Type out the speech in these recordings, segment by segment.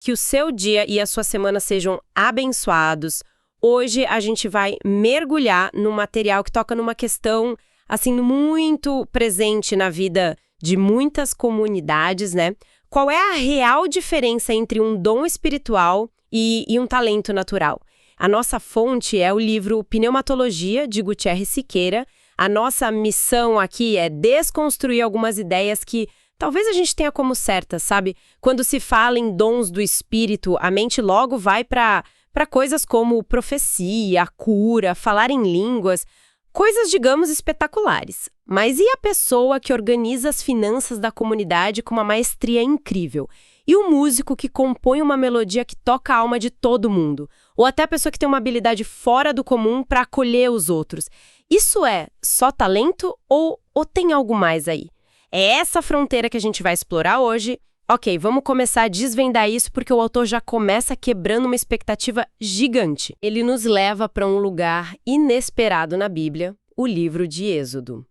Que o seu dia e a sua semana sejam abençoados. Hoje a gente vai mergulhar num material que toca numa questão, assim, muito presente na vida de muitas comunidades, né? Qual é a real diferença entre um dom espiritual e um talento natural? A nossa fonte é o livro Pneumatologia, de Gutierrez Siqueira. A nossa missão aqui é desconstruir algumas ideias que talvez a gente tenha como certas, sabe? Quando se fala em dons do espírito, a mente logo vai para coisas como profecia, cura, falar em línguas, coisas, digamos, espetaculares. Mas e a pessoa que organiza as finanças da comunidade com uma maestria incrível? E o músico que compõe uma melodia que toca a alma de todo mundo? Ou até a pessoa que tem uma habilidade fora do comum para acolher os outros? Isso é só talento ou tem algo mais aí? É essa fronteira que a gente vai explorar hoje. Ok, vamos começar a desvendar isso porque o autor já começa quebrando uma expectativa gigante. Ele nos leva para um lugar inesperado na Bíblia, o livro de Êxodo.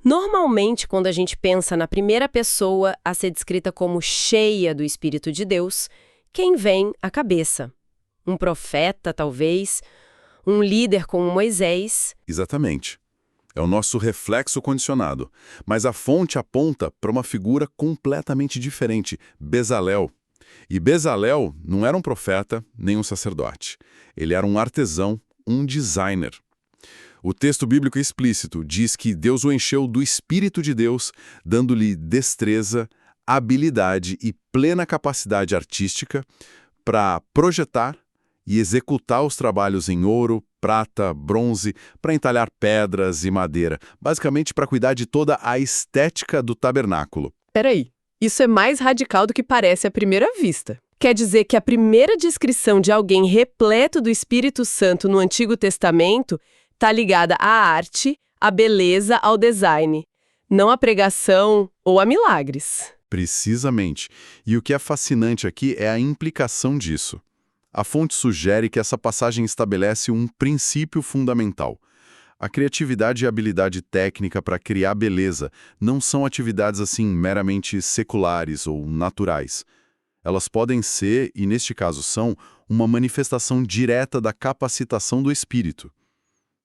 Normalmente, quando a gente pensa na primeira pessoa a ser descrita como cheia do Espírito de Deus, quem vem à cabeça? Um profeta, talvez? Um líder como Moisés? Exatamente. É o nosso reflexo condicionado. Mas a fonte aponta para uma figura completamente diferente, Bezalel. E Bezalel não era um profeta nem um sacerdote. Ele era um artesão, um designer. O texto bíblico explícito diz que Deus o encheu do Espírito de Deus, dando-lhe destreza, habilidade e plena capacidade artística para projetar e executar os trabalhos em ouro, prata, bronze, para entalhar pedras e madeira, basicamente para cuidar de toda a estética do tabernáculo. Peraí, isso é mais radical do que parece à primeira vista. Quer dizer que a primeira descrição de alguém repleto do Espírito Santo no Antigo Testamento está ligada à arte, à beleza, ao design, não à pregação ou a milagres. Precisamente. E o que é fascinante aqui é a implicação disso. A fonte sugere que essa passagem estabelece um princípio fundamental. A criatividade e a habilidade técnica para criar beleza não são atividades assim meramente seculares ou naturais. Elas podem ser, e neste caso são, uma manifestação direta da capacitação do espírito.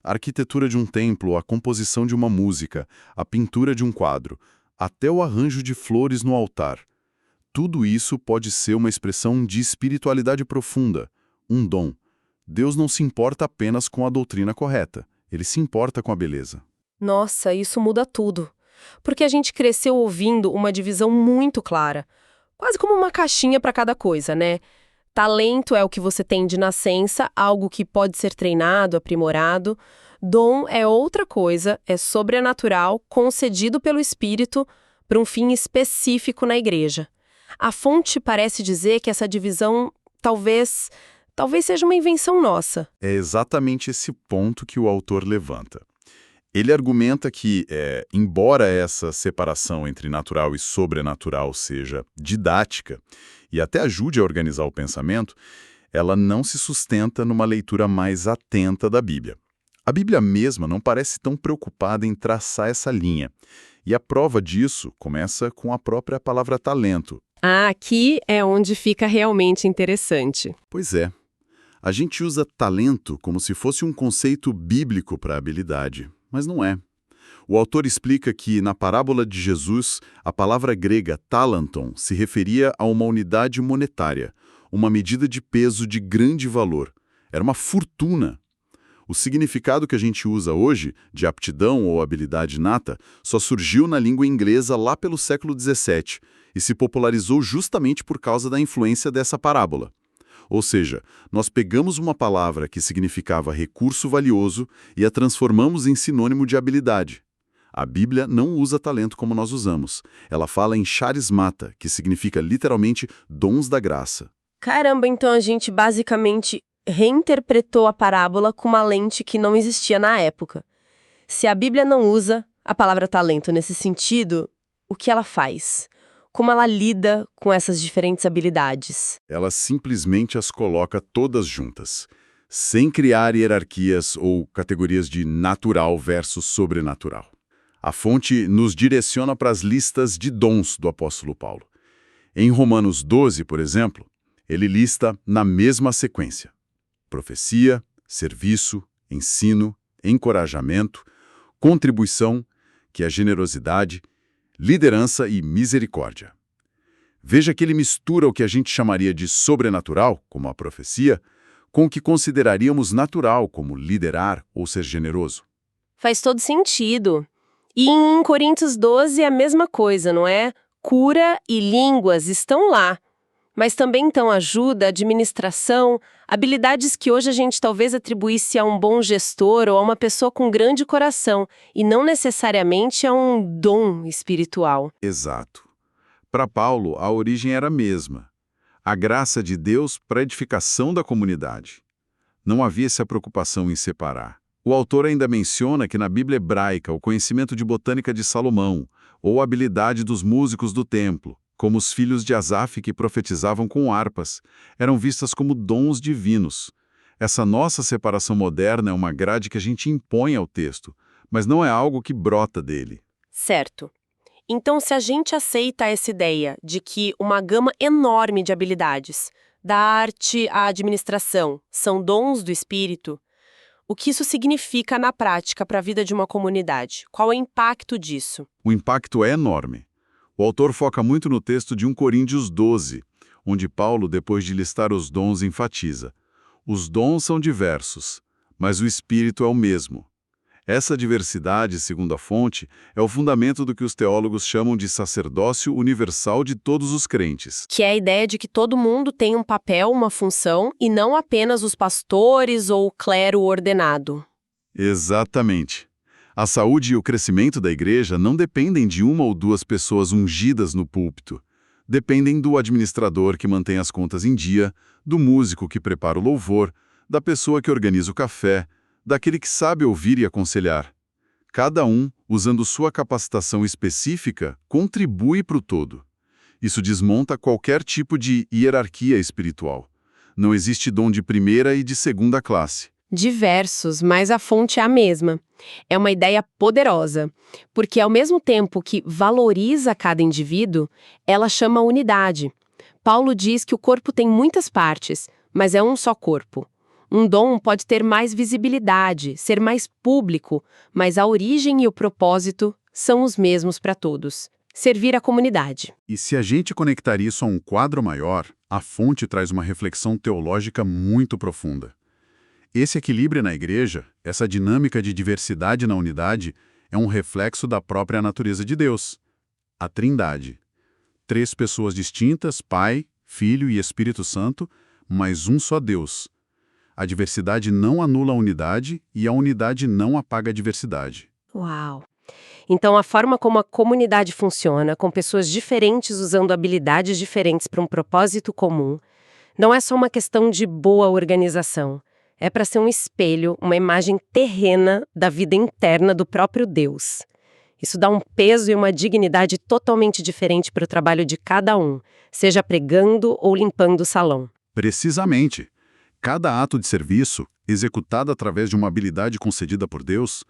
A arquitetura de um templo, a composição de uma música, a pintura de um quadro, até o arranjo de flores no altar. Tudo isso pode ser uma expressão de espiritualidade profunda, um dom. Deus não se importa apenas com a doutrina correta, ele se importa com a beleza. Nossa, isso muda tudo. Porque a gente cresceu ouvindo uma divisão muito clara, quase como uma caixinha para cada coisa, né? Talento é o que você tem de nascença, algo que pode ser treinado, aprimorado. Dom é outra coisa, é sobrenatural, concedido pelo Espírito para um fim específico na igreja. A fonte parece dizer que essa divisão talvez seja uma invenção nossa. É exatamente esse ponto que o autor levanta. Ele argumenta que, embora essa separação entre natural e sobrenatural seja didática e até ajude a organizar o pensamento, ela não se sustenta numa leitura mais atenta da Bíblia. A Bíblia mesma não parece tão preocupada em traçar essa linha. E a prova disso começa com a própria palavra talento. Aqui é onde fica realmente interessante. Pois é. A gente usa talento como se fosse um conceito bíblico para habilidade, mas não é. O autor explica que, na parábola de Jesus, a palavra grega talanton se referia a uma unidade monetária, uma medida de peso de grande valor. Era uma fortuna. O significado que a gente usa hoje, de aptidão ou habilidade inata, só surgiu na língua inglesa lá pelo século XVII e se popularizou justamente por causa da influência dessa parábola. Ou seja, nós pegamos uma palavra que significava recurso valioso e a transformamos em sinônimo de habilidade. A Bíblia não usa talento como nós usamos. Ela fala em charismata, que significa literalmente dons da graça. Caramba, então a gente basicamente reinterpretou a parábola com uma lente que não existia na época. Se a Bíblia não usa a palavra talento nesse sentido, o que ela faz? Como ela lida com essas diferentes habilidades? Ela simplesmente as coloca todas juntas, sem criar hierarquias ou categorias de natural versus sobrenatural. A fonte nos direciona para as listas de dons do apóstolo Paulo. Em Romanos 12, por exemplo, Ele lista na mesma sequência: profecia, serviço, ensino, encorajamento, contribuição, que é generosidade, liderança e misericórdia. Veja que ele mistura o que a gente chamaria de sobrenatural, como a profecia, com o que consideraríamos natural, como liderar ou ser generoso. Faz todo sentido. E em Coríntios 12 é a mesma coisa, não é? Cura e línguas estão lá. Mas também estão ajuda, administração, habilidades que hoje a gente talvez atribuísse a um bom gestor ou a uma pessoa com grande coração, e não necessariamente a um dom espiritual. Exato. Para Paulo, a origem era a mesma. A graça de Deus para a edificação da comunidade. Não havia essa preocupação em separar. O autor ainda menciona que na Bíblia hebraica o conhecimento de botânica de Salomão, ou a habilidade dos músicos do templo, como os filhos de Asaf que profetizavam com harpas, eram vistas como dons divinos. Essa nossa separação moderna é uma grade que a gente impõe ao texto, mas não é algo que brota dele. Certo. Então, se a gente aceita essa ideia de que uma gama enorme de habilidades, da arte à administração, são dons do espírito, o que isso significa na prática para a vida de uma comunidade? Qual é o impacto disso? O impacto é enorme. O autor foca muito no texto de 1 Coríntios 12, onde Paulo, depois de listar os dons, enfatiza: os dons são diversos, mas o Espírito é o mesmo. Essa diversidade, segundo a fonte, é o fundamento do que os teólogos chamam de sacerdócio universal de todos os crentes. Que é a ideia de que todo mundo tem um papel, uma função, e não apenas os pastores ou o clero ordenado. Exatamente. A saúde e o crescimento da igreja não dependem de uma ou duas pessoas ungidas no púlpito. Dependem do administrador que mantém as contas em dia, do músico que prepara o louvor, da pessoa que organiza o café, daquele que sabe ouvir e aconselhar. Cada um, usando sua capacitação específica, contribui para o todo. Isso desmonta qualquer tipo de hierarquia espiritual. Não existe dom de primeira e de segunda classe. Diversos, mas a fonte é a mesma. É uma ideia poderosa, porque ao mesmo tempo que valoriza cada indivíduo, ela chama a unidade. Paulo diz que o corpo tem muitas partes, mas é um só corpo. Um dom pode ter mais visibilidade, ser mais público, mas a origem e o propósito são os mesmos para todos: servir a comunidade. E se a gente conectar isso a um quadro maior, a fonte traz uma reflexão teológica muito profunda. Esse equilíbrio na igreja, essa dinâmica de diversidade na unidade, é um reflexo da própria natureza de Deus. A Trindade. 3 pessoas distintas, Pai, Filho e Espírito Santo, mas um só Deus. A diversidade não anula a unidade e a unidade não apaga a diversidade. Uau! Então, a forma como a comunidade funciona, com pessoas diferentes usando habilidades diferentes para um propósito comum, não é só uma questão de boa organização. É para ser um espelho, uma imagem terrena da vida interna do próprio Deus. Isso dá um peso e uma dignidade totalmente diferente para o trabalho de cada um, seja pregando ou limpando o salão. Precisamente. Cada ato de serviço, executado através de uma habilidade concedida por Deus,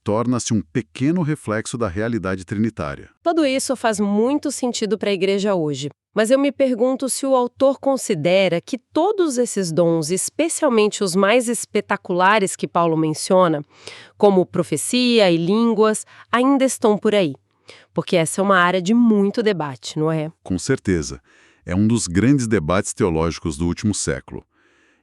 torna-se um pequeno reflexo da realidade trinitária. Tudo isso faz muito sentido para a igreja hoje. Mas eu me pergunto se o autor considera que todos esses dons, especialmente os mais espetaculares que Paulo menciona, como profecia e línguas, ainda estão por aí. Porque essa é uma área de muito debate, não é? Com certeza. É um dos grandes debates teológicos do último século.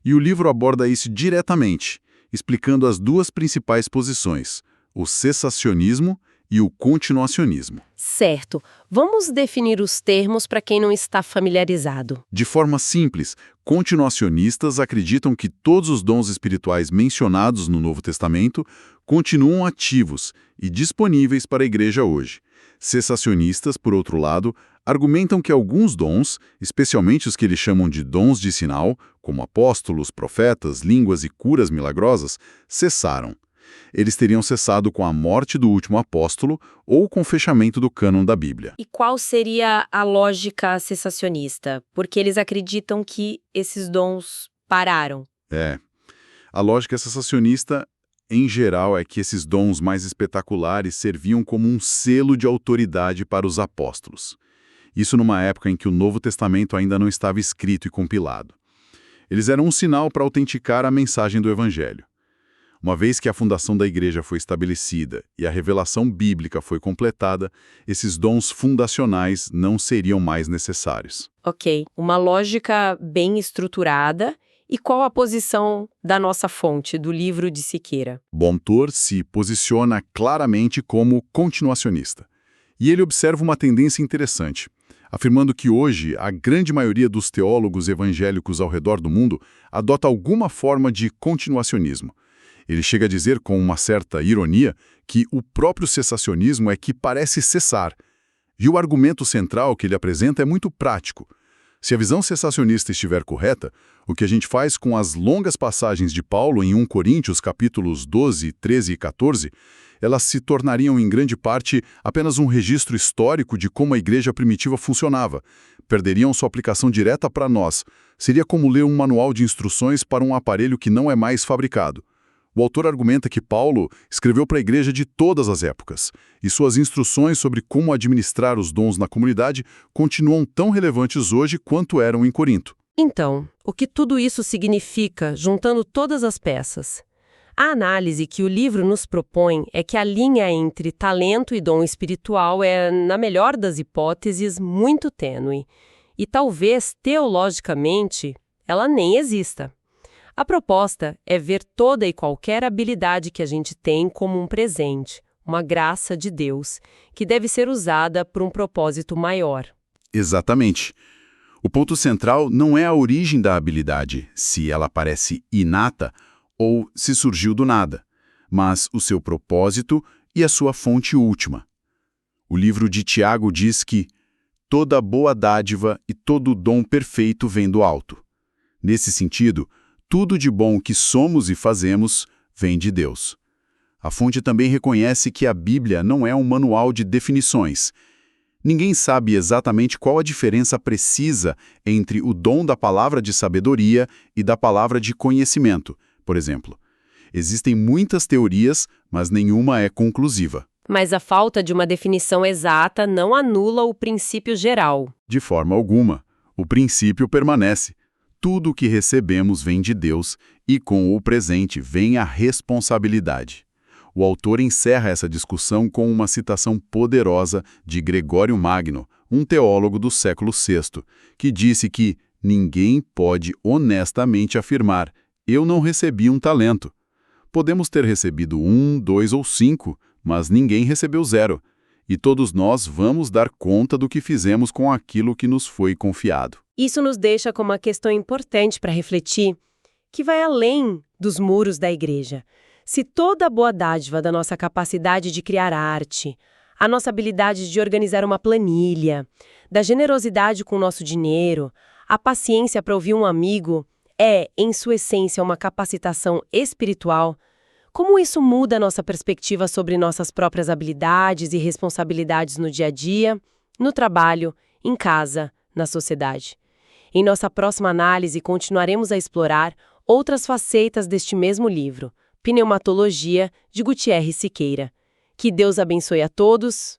E o livro aborda isso diretamente, explicando as 2 principais posições: o cessacionismo e o continuacionismo. Certo. Vamos definir os termos para quem não está familiarizado. De forma simples, continuacionistas acreditam que todos os dons espirituais mencionados no Novo Testamento continuam ativos e disponíveis para a igreja hoje. Cessacionistas, por outro lado, argumentam que alguns dons, especialmente os que eles chamam de dons de sinal, como apóstolos, profetas, línguas e curas milagrosas, cessaram. Eles teriam cessado com a morte do último apóstolo ou com o fechamento do cânon da Bíblia. E qual seria a lógica cessacionista? Porque eles acreditam que esses dons pararam. A lógica cessacionista, em geral, é que esses dons mais espetaculares serviam como um selo de autoridade para os apóstolos. Isso numa época em que o Novo Testamento ainda não estava escrito e compilado. Eles eram um sinal para autenticar a mensagem do Evangelho. Uma vez que a fundação da igreja foi estabelecida e a revelação bíblica foi completada, esses dons fundacionais não seriam mais necessários. Ok, uma lógica bem estruturada. E qual a posição da nossa fonte, do livro de Siqueira? Bontor se posiciona claramente como continuacionista. E ele observa uma tendência interessante, afirmando que hoje a grande maioria dos teólogos evangélicos ao redor do mundo adota alguma forma de continuacionismo. Ele chega a dizer com uma certa ironia que o próprio cessacionismo é que parece cessar. E o argumento central que ele apresenta é muito prático. Se a visão cessacionista estiver correta, o que a gente faz com as longas passagens de Paulo em 1 Coríntios, capítulos 12, 13 e 14, elas se tornariam em grande parte apenas um registro histórico de como a igreja primitiva funcionava. Perderiam sua aplicação direta para nós. Seria como ler um manual de instruções para um aparelho que não é mais fabricado. O autor argumenta que Paulo escreveu para a igreja de todas as épocas, e suas instruções sobre como administrar os dons na comunidade continuam tão relevantes hoje quanto eram em Corinto. Então, o que tudo isso significa, juntando todas as peças? A análise que o livro nos propõe é que a linha entre talento e dom espiritual é, na melhor das hipóteses, muito tênue. E talvez, teologicamente, ela nem exista. A proposta é ver toda e qualquer habilidade que a gente tem como um presente, uma graça de Deus, que deve ser usada por um propósito maior. Exatamente. O ponto central não é a origem da habilidade, se ela parece inata ou se surgiu do nada, mas o seu propósito e a sua fonte última. O livro de Tiago diz que toda boa dádiva e todo dom perfeito vem do alto. Nesse sentido, tudo de bom que somos e fazemos vem de Deus. A fonte também reconhece que a Bíblia não é um manual de definições. Ninguém sabe exatamente qual a diferença precisa entre o dom da palavra de sabedoria e da palavra de conhecimento, por exemplo. Existem muitas teorias, mas nenhuma é conclusiva. Mas a falta de uma definição exata não anula o princípio geral. De forma alguma. O princípio permanece. Tudo o que recebemos vem de Deus e, com o presente, vem a responsabilidade. O autor encerra essa discussão com uma citação poderosa de Gregório Magno, um teólogo do século VI, que disse que ninguém pode honestamente afirmar: eu não recebi um talento. Podemos ter recebido 1, 2 ou 5, mas ninguém recebeu 0. E todos nós vamos dar conta do que fizemos com aquilo que nos foi confiado. Isso nos deixa com uma questão importante para refletir, que vai além dos muros da igreja. Se toda a boa dádiva da nossa capacidade de criar arte, a nossa habilidade de organizar uma planilha, da generosidade com o nosso dinheiro, a paciência para ouvir um amigo, é, em sua essência, uma capacitação espiritual, como isso muda a nossa perspectiva sobre nossas próprias habilidades e responsabilidades no dia a dia, no trabalho, em casa, na sociedade? Em nossa próxima análise, continuaremos a explorar outras facetas deste mesmo livro, Pneumatologia, de Gutierre Siqueira. Que Deus abençoe a todos